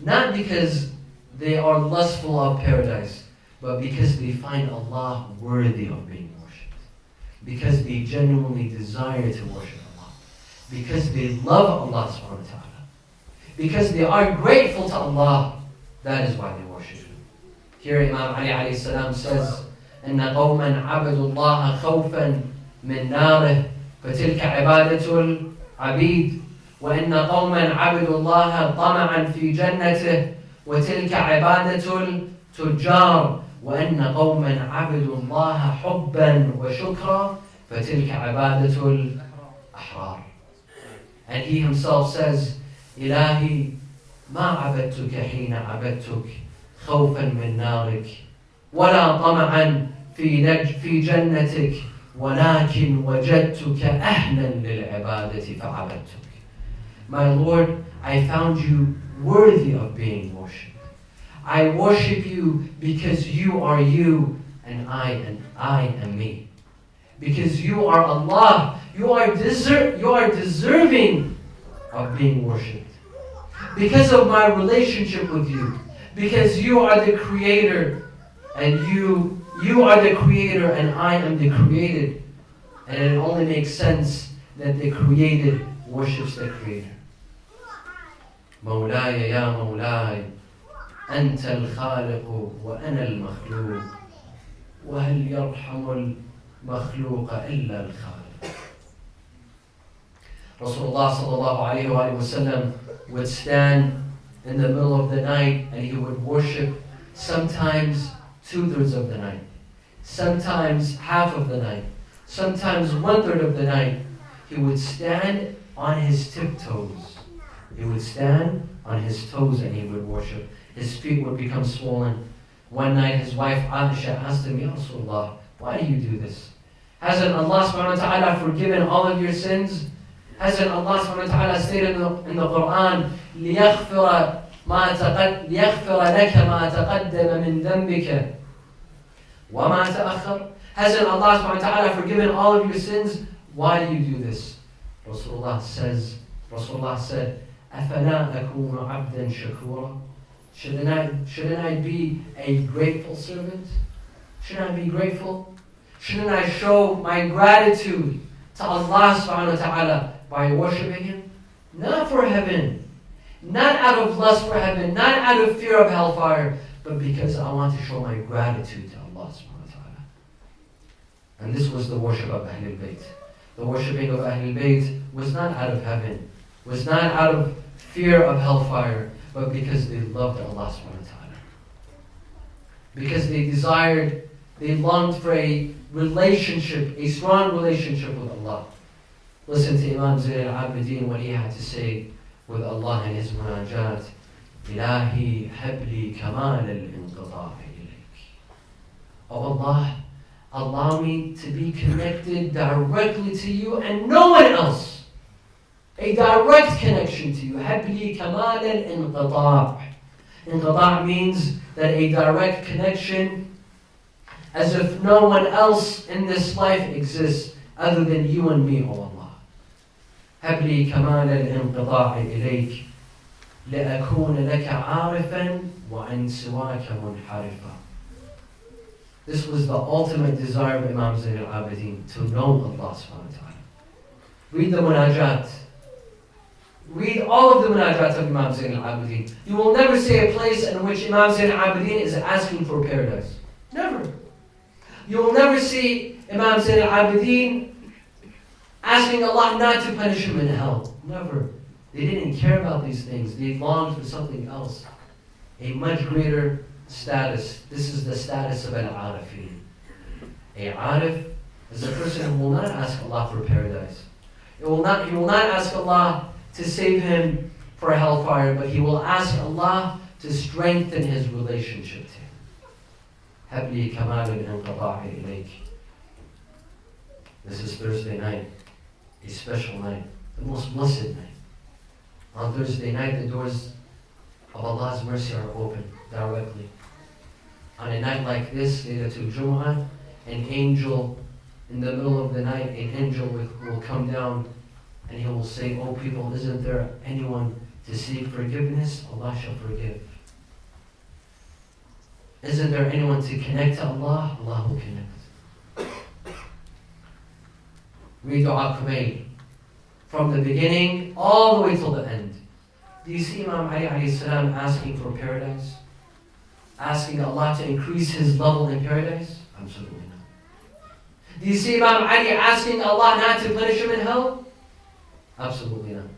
Not because they are lustful of paradise, but because they find Allah worthy of being worshipped. Because they genuinely desire to worship Allah. Because they love Allah subhanahu wa ta'ala. Because they are grateful to Allah. That is why they worship Him. Here Imam Ali alayhi salam says, إن قوما عبدوا الله خوفا من ناره فتلك عبادة العبيد وإن قوما عبدوا الله طمعا في جنته وتلك عبادة التجار وإن قوما عبدوا الله حبا وشكرا فتلك عبادة الأحرار. And he himself says, إلهي ما عبدتك حين عبدتك خوفا من نارك ولا طمعا في جنتك ولكن وجدتك أهلا للعبادة فعبدتك. My Lord, I found you worthy of being worshipped. I worship you because you are you and I am me. Because you are Allah, you are deserving of being worshipped. Because of my relationship with you, because you are the creator and you are the creator and I am the created, and it only makes sense that the created worships the creator. مولاي يا مولاي أنت الخالق وأنا المخلوق وهل يرحم المخلوق إلا الخالق. Rasulullah sallallahu alayhi wa sallam would stand in the middle of the night and he would worship sometimes 2/3 of the night, sometimes half of the night, sometimes 1/3 of the night. He would stand on his tiptoes. He would stand on his toes and he would worship. His feet would become swollen. One night his wife Aisha asked him, Ya Rasulullah, why do you do this? Hasn't Allah subhanahu wa ta'ala forgiven all of your sins? Hasn't Allah subhanahu wa ta'ala stated in the Quran, لِيَغْفِرَ لَكَ مَا تَقَدَّمَ مِنْ ذَنْبِكَ وَمَا تَأَخَّرَ? Hasn't Allah subhanahu wa ta'ala forgiven all of your sins? Why do you do this? Rasulullah said, أَفَلَا أَكُونُ عَبْدًا شَكُورًا? Shouldn't I be a grateful servant? Shouldn't I be grateful? Shouldn't I show my gratitude to Allah subhanahu wa ta'ala by worshiping Him? Not for heaven, not out of lust for heaven, not out of fear of hellfire, but because I want to show my gratitude to Allah subhanahu wa ta'ala. And this was the worship of Ahlul Bayt. The worshipping of Ahlul Bayt was not out of heaven, was not out of fear of hellfire, but because they loved Allah subhanahu wa ta'ala. Because they longed for a relationship, a strong relationship with Allah. Listen to Imam Zayn al-Abidin, what he had to say with Allah in his munajat. Ilahi habli kamal al-inqita'i ilayk. Oh Allah, allow me to be connected directly to you and no one else. A direct connection to you. Habli kamal al-inqita'. Inqita' means that a direct connection, as if no one else in this life exists other than you and me, O Allah. هب كمال الانقطاع إليك لأكون لك عارفا وعن سواك منحرفا. This was the ultimate desire of Imam Zayn al-Abidin, to know Allah subhanahu wa ta'ala. Read the munajat. Read all of the munajat of Imam Zayn al-Abidin. You will never see a place in which Imam Zayn al-Abidin is asking for paradise. Never. You will never see Imam Zayn al-Abidin asking Allah not to punish him in hell. Never. They didn't care about these things. They longed for something else. A much greater status. This is the status of an arifin. A arif is a person who will not ask Allah for paradise. He will not ask Allah to save him for hellfire, but he will ask Allah to strengthen his relationship to him. Habli kamal al-inqita'i ilayk. This is Thursday night, a special night, the most blessed night. On Thursday night, the doors of Allah's mercy are open directly. On a night like this, Laylatul Jumu'ah, an angel in the middle of the night, an angel will come down and he will say, "Oh people, isn't there anyone to seek forgiveness? Allah shall forgive. Isn't there anyone to connect to Allah? Allah will connect." Read Dua Kumail from the beginning all the way till the end. Do you see Imam Ali alayhi salam asking for paradise? Asking Allah to increase his level in paradise? Absolutely not. Do you see Imam Ali asking Allah not to punish him in hell? Absolutely not.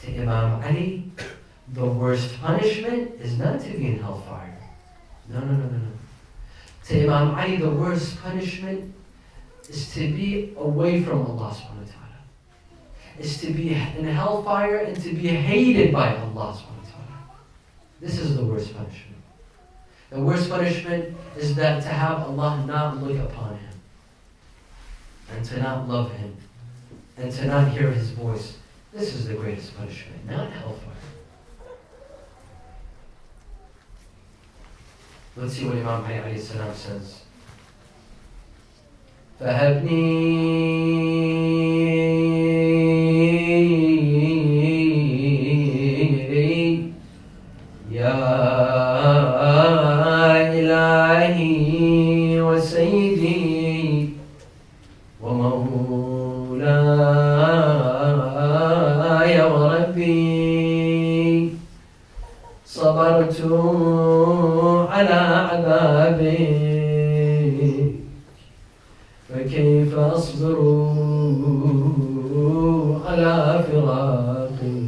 To Imam Ali, the worst punishment is not to be in hellfire. No. To Imam Ali, the worst punishment is to be away from Allah subhanahu wa ta'ala. is to be in hellfire and to be hated by Allah subhanahu wa ta'ala. This is the worst punishment. The worst punishment is that to have Allah not look upon him, and to not love him, and to not hear his voice. This is the greatest punishment, not hellfire. Let's see what Imam Hayy alayhi salam says. فهبني يا إلهي وسيدي ومولاي وربي صبرت على عذابي فكيف أصبر على فراقي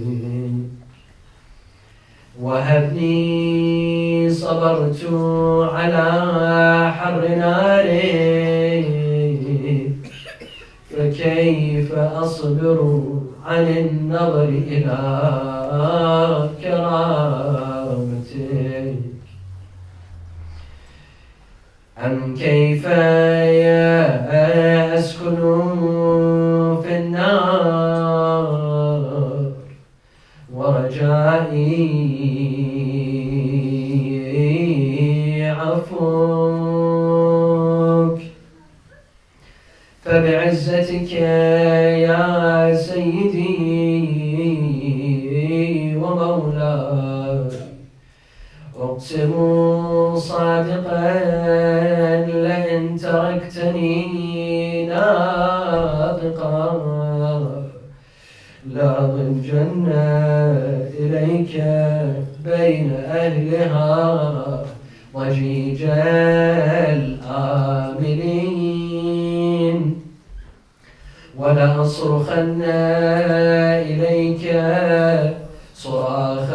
وهبني صبرت على حر ناري فكيف أصبر عن النظر إلى كرامتك أم كيف أسكن في النار ورجائي عفوك فبعزتك يا سيدي ومولاي أقسم صادقا لئن تركتني ناطقا لأضجن إليك بين أهلها ضجيج الآملين ولأصرخن إليك صراخ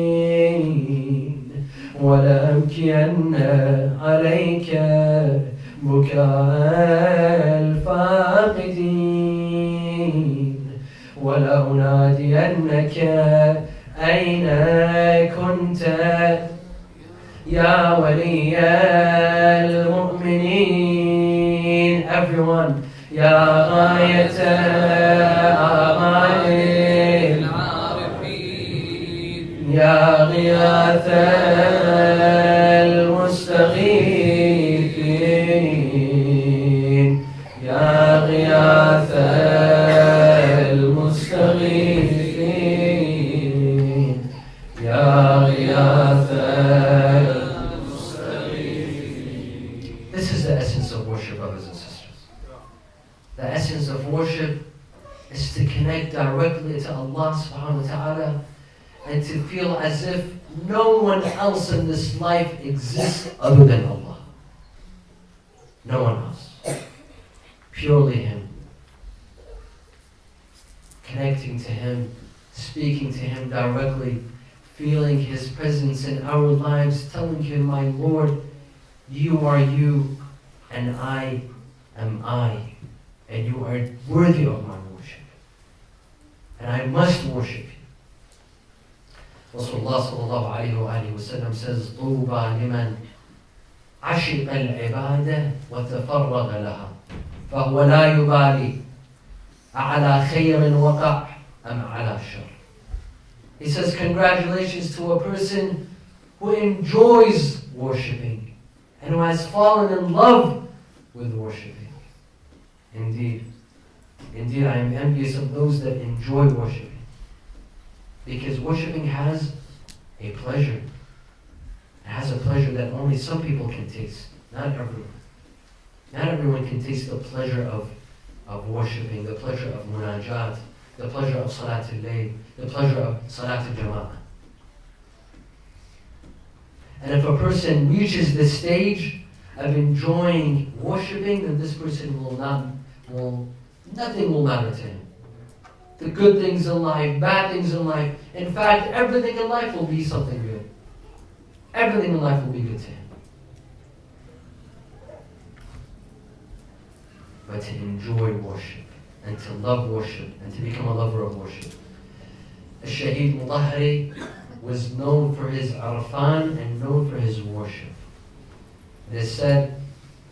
المستصرخين ولأبكين عليك بكاء الفاقدين ولأنادينك أين كنت يا ولي المؤمنين. Everyone, يا غاية آمال العارفين يا غياث المستغيثين يا غياث المستغيثين يا غياث المستغيثين. This is the essence of worship, brothers and sisters. The essence of worship is to connect directly to Allah subhanahu wa ta'ala and to feel as if no one else in this life exists other than Allah. No one else. Purely Him. Connecting to Him, speaking to Him directly, feeling His presence in our lives, telling Him, my Lord, you are you and I am I. And you are worthy of my worship. And I must worship you. Rasulullah sallallahu alayhi wa sallam says, طوبى لمن عشق العبادة وتفرغ لها فهو لا يبالي أعلى خير وقع أم على شر. He says, congratulations to a person who enjoys worshiping and who has fallen in love with worshiping. Indeed, I am envious of those that enjoy worshiping. Because worshiping has a pleasure. It has a pleasure that only some people can taste, not everyone. Not everyone can taste the pleasure of worshiping, the pleasure of munajat, the pleasure of salat al-layl, the pleasure of salat al-jama'ah. And if a person reaches this stage of enjoying worshiping, then this person nothing will matter to him. The good things in life, bad things in life. In fact, everything in life will be something good. Everything in life will be good to him. but to enjoy worship and to love worship and to become a lover of worship. Al-Shaheed Mutahhari was known for his arfan and known for his worship. It is said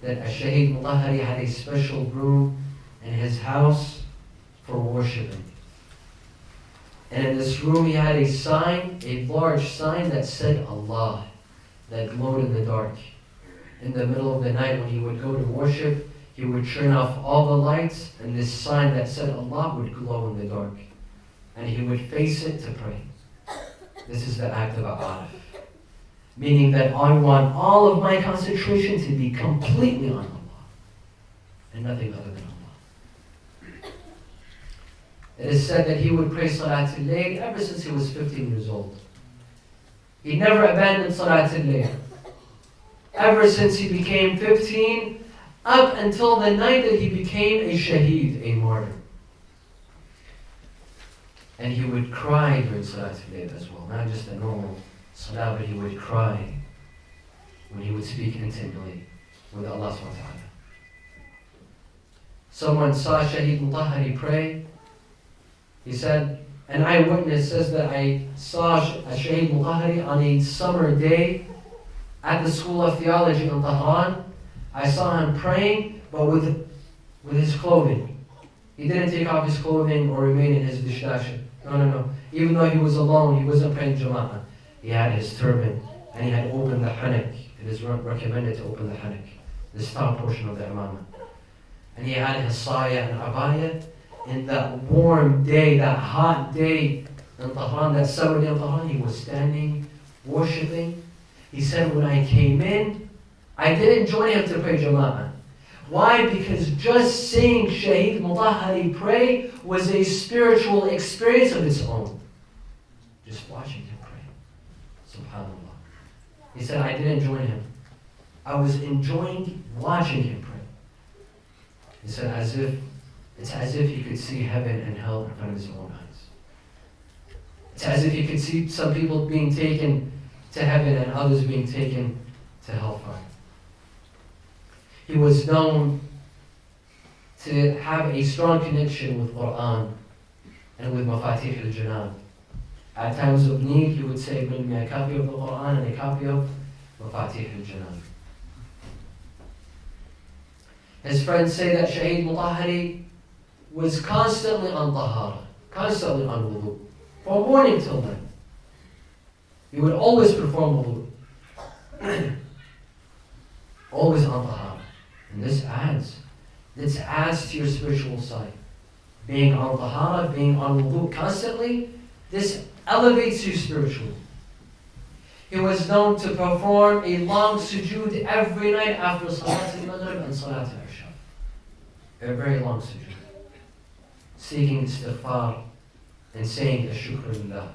that Al-Shaheed Mutahhari had a special room in his house for worshiping. And in this room he had a sign, a large sign that said Allah, that glowed in the dark. In the middle of the night when he would go to worship, he would turn off all the lights and this sign that said Allah would glow in the dark. And he would face it to pray. This is the act of A'arif. Meaning that I want all of my concentration to be completely on Allah and nothing other than Allah. It is said that he would pray Salatul Layl ever since he was 15 years old. He never abandoned Salatul Layl. Ever since he became 15, up until the night that he became a shaheed, a martyr. And he would cry during Salatul Layl as well, not just a normal Salah, but he would cry when he would speak intimately with Allah subhanahu wa ta'ala. Someone saw Shaheed Mutahhari pray. He said, an eyewitness says that I saw Shaheed Mutahhari on a summer day at the School of Theology in Tehran. I saw him praying, but with his clothing. He didn't take off his clothing or remain in his dishdasha. No. Even though he was alone, he wasn't praying Jama'ah. He had his turban, and he had opened the hanak. It is recommended to open the hanak, this top portion of the imamah. And he had his saya and abaya. In that warm day, that hot day in Tehran, that summer day in Tehran, he was standing, worshipping. He said, when I came in, I didn't join him to pray Jama'ah. Why? Because just seeing Shaheed Mutahhari pray was a spiritual experience of its own. Just watching him pray. SubhanAllah. He said, I didn't join him. I was enjoying watching him pray. He said, it's as if he could see heaven and hell in front of his own eyes. It's as if he could see some people being taken to heaven and others being taken to hellfire. He was known to have a strong connection with Quran and with Mafatih al-Janan. At times of need, he would say, bring me a copy of the Quran and a copy of Mafatih al-Janan. His friends say that Shaheed Mutahhari was constantly on tahara, constantly on wudu, from morning till night. He would always perform wudu. Always on tahara. And this adds to your spiritual side. Being on tahara, being on wudu constantly, this elevates you spiritually. He was known to perform a long sujood every night after Salat al-Maghrib and Salat al-Isha. A very long sujood. Seeking istighfar and saying ashukr lillah.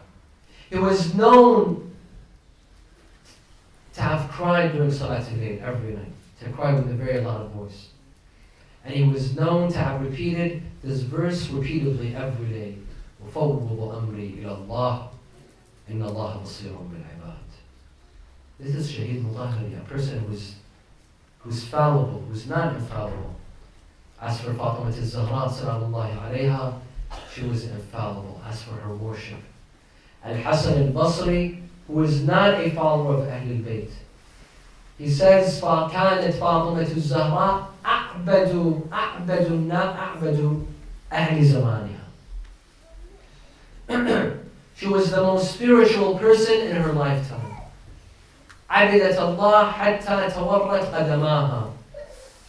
He was known to have cried during Salat al-Layl every night. To cry with a very loud voice. And he was known to have repeated this verse repeatedly every day. وَفَوْضُ أَمْرِي إِلَى اللَّهِ إِنَّ اللَّهَ بَصِيرٌ بِالْعِبَادِ. This is Shaheed Mutahhari, a person who's fallible, who's not infallible. As for Fatima al-Zahra, sallallahu alayha, she was infallible. As for her worship. Al-Hasan al-Basri, who is not a follower of Ahlul Bayt. He says, فَكَانَتْ فَاطِمَةُ الزَّهْرَاء أَعْبَدُ أَهْلِ زَمَانِهَا. She was the most spiritual person in her lifetime. عَبِدَتْ اللَّهِ حَتَّى تَوَرَّتْ قَدَمَاهَا.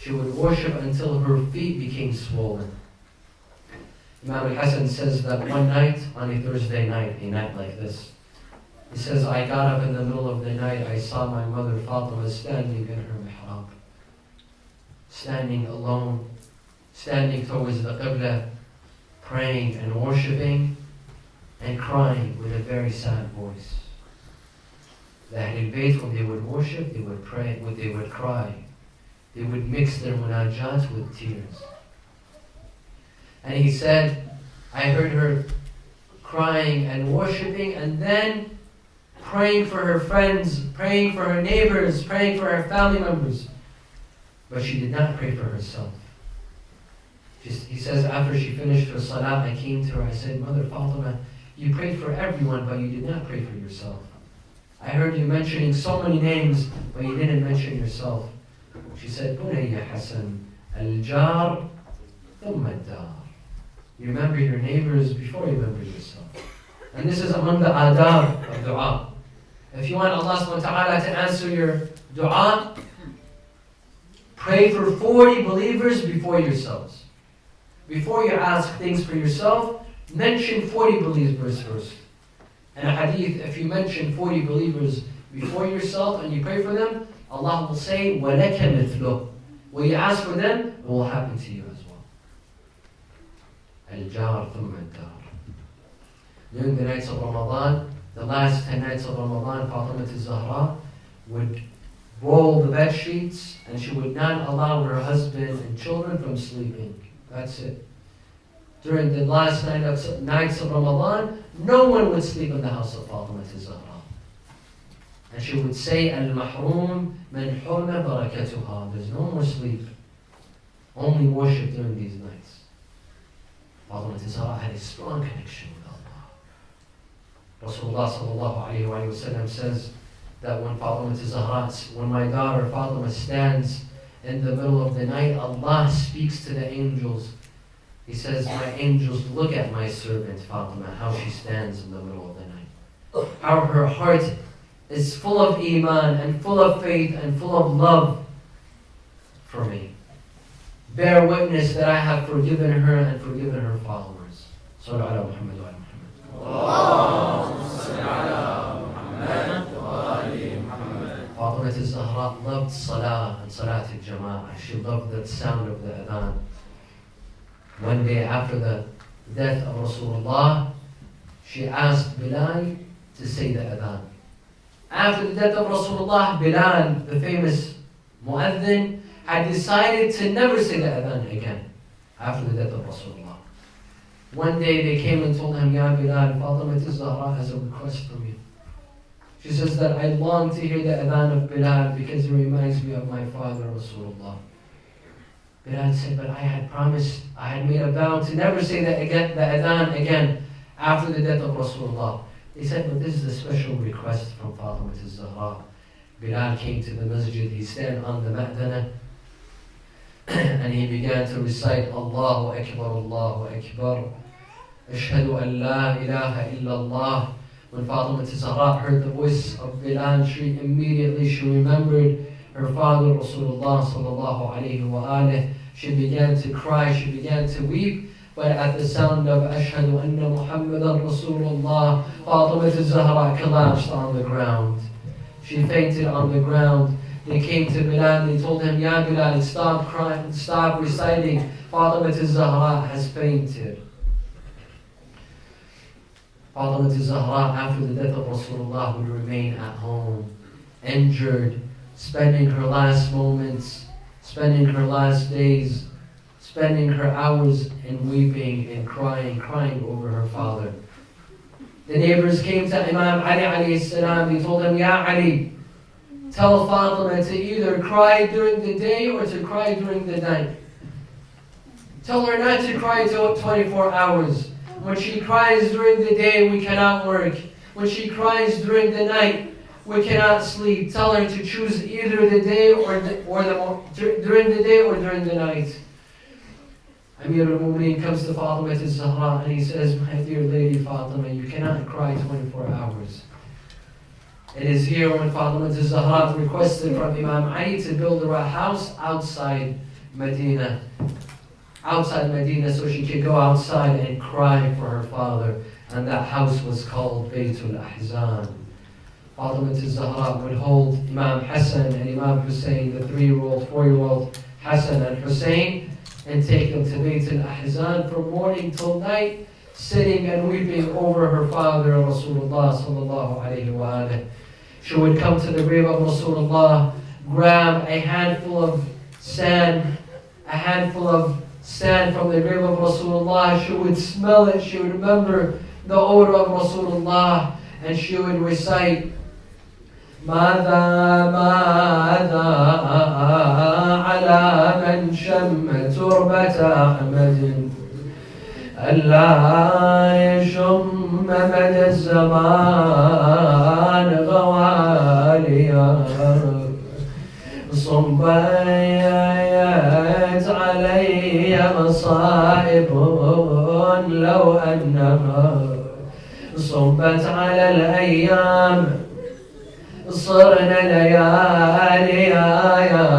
She would worship until her feet became swollen. Imam al-Hasan says that one night, on a Thursday night, a night like this, he says, I got up in the middle of the night, I saw my mother Fatima standing in her mihrab. Standing alone, standing towards the Qibla, praying and worshipping, and crying with a very sad voice. The Ahlul Bayt, when they would worship, they would pray, when they would cry. They would mix their munajat with tears. And he said, I heard her crying and worshipping, and then praying for her friends, praying for her neighbors, praying for her family members. But she did not pray for herself. He says, after she finished her salah, I came to her, I said, Mother Fatima, you prayed for everyone, but you did not pray for yourself. I heard you mentioning so many names, but you didn't mention yourself. She said, Bunayya Hassan, al-jar, thumma ad-dar. You remember your neighbors before you remember yourself. And this is among the adab of dua. If you want Allah subhanahu wa ta'ala to answer your dua, pray for 40 believers before yourselves. Before you ask things for yourself, mention 40 believers first. And a hadith, if you mention 40 believers before yourself and you pray for them, Allah will say, وَلَكَ مِثْلُهُ. What you ask for them, it will happen to you as well. Al-jar thumma ad-dar. During the nights of Ramadan, the last 10 nights of Ramadan, Fatima al-Zahra would roll the bed sheets and she would not allow her husband and children from sleeping. That's it. During the last nights of Ramadan, no one would sleep in the house of Fatima al-Zahra. And she would say, Al-Mahrum man hurma barakatuha. There's no more sleep. Only worship during these nights. Fatima al-Zahra had a strong connection with Allah. Rasulullah sallallahu alayhi wa sallam says that when Fatima al-Zahra, when my daughter Fatima stands in the middle of the night, Allah speaks to the angels. He says, my angels, look at my servant Fatima, how she stands in the middle of the night. How her heart is full of iman and full of faith and full of love for me. Bear witness that I have forgiven her and forgiven her followers. Sallu ala Muhammad wa ala Muhammad. Fatima al-Zahra loved salah and salat al-jama'ah. She loved the sound of the adhan. One day after the death of Rasulullah, she asked Bilal to say the adhan. After the death of Rasulullah, Bilal, the famous mu'adhin, had decided to never say the adhan again after the death of Rasulullah. One day they came and told him, Ya Bilal, Fatima al-Zahra has a request from you. She says that I long to hear the adhan of Bilal because it reminds me of my father Rasulullah. Bilal said, but I had promised, I had made a vow to never say the adhan again after the death of Rasulullah. They said, but this is a special request from Fatima al-Zahra. Bilal came to the masjid, he stand on the ma'dana, and he began to recite, Allahu Akbar, Allahu Akbar, Ashhadu an la ilaha illallah. When Fatima al-Zahra heard the voice of Bilal, she remembered her father Rasulullah sallallahu alayhi wa alihi. She began to cry, she began to weep. But at the sound of Ashhadu anna Muhammadan Rasulullah, Fatima al-Zahra collapsed on the ground. She fainted on the ground. They came to Bilal, they told him, Ya Bilal, stop crying, stop reciting. Fatima al-Zahra has fainted. Fatima al-Zahra, after the death of Rasulullah, would remain at home, injured, spending her last moments, spending her last days, spending her hours in weeping and crying over her father. The neighbors came to Imam Ali alayhi salam. They told him, Ya Ali, tell Fatima to either cry during the day or to cry during the night. Tell her not to cry till 24 hours. When she cries during the day, we cannot work. When she cries during the night, we cannot sleep. Tell her to choose either the day during the day or during the night. Amir al-Mu'mineen comes to Fatima al-Zahra and he says, my dear Lady Fatima, you cannot cry 24 hours. It is here when Fatima al-Zahra requested from Imam Ali to build her a house outside Medina. Outside Medina, so she could go outside and cry for her father. And that house was called Baytul Ahzan. Fatima al-Zahra would hold Imam Hassan and Imam Hussein, the 3-year-old, 4-year-old Hassan and Hussein, and take them to Baytul Ahzan from morning till night, sitting and weeping over her father, Rasulullah sallallahu alayhi wa alihi. She would come to the grave of Rasulullah, grab a handful of sand from the grave of Rasulullah. She would smell it, she would remember the odor of Rasulullah, and she would recite, ماذا على من شم تربة أحمد ألا يشم مدى الزمان غواليا صبيت علي مصائب لو أنها صبت على الأيام صرنا ليالي يا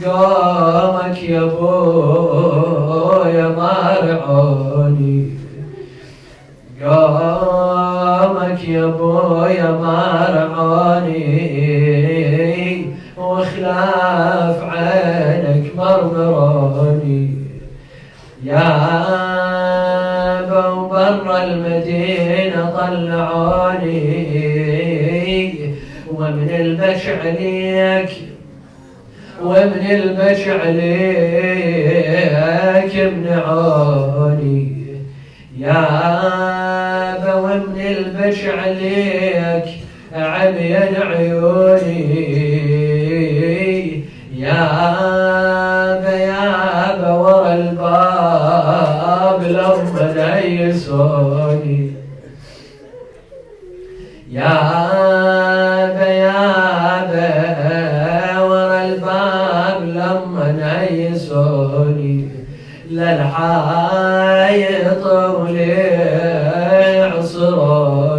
قومك يا بويا مارعوني قومك يا بويا مارعوني وخلاف عينك مرمروني يا بر المدينة طلعوني ومن البشع ليك ومن البشع ليك امنعوني يا ومن البشع ليك عميان عيوني يا ورا الباب لما نيسوني يا ورا الباب لما نيسوني للحايط ولي عصروني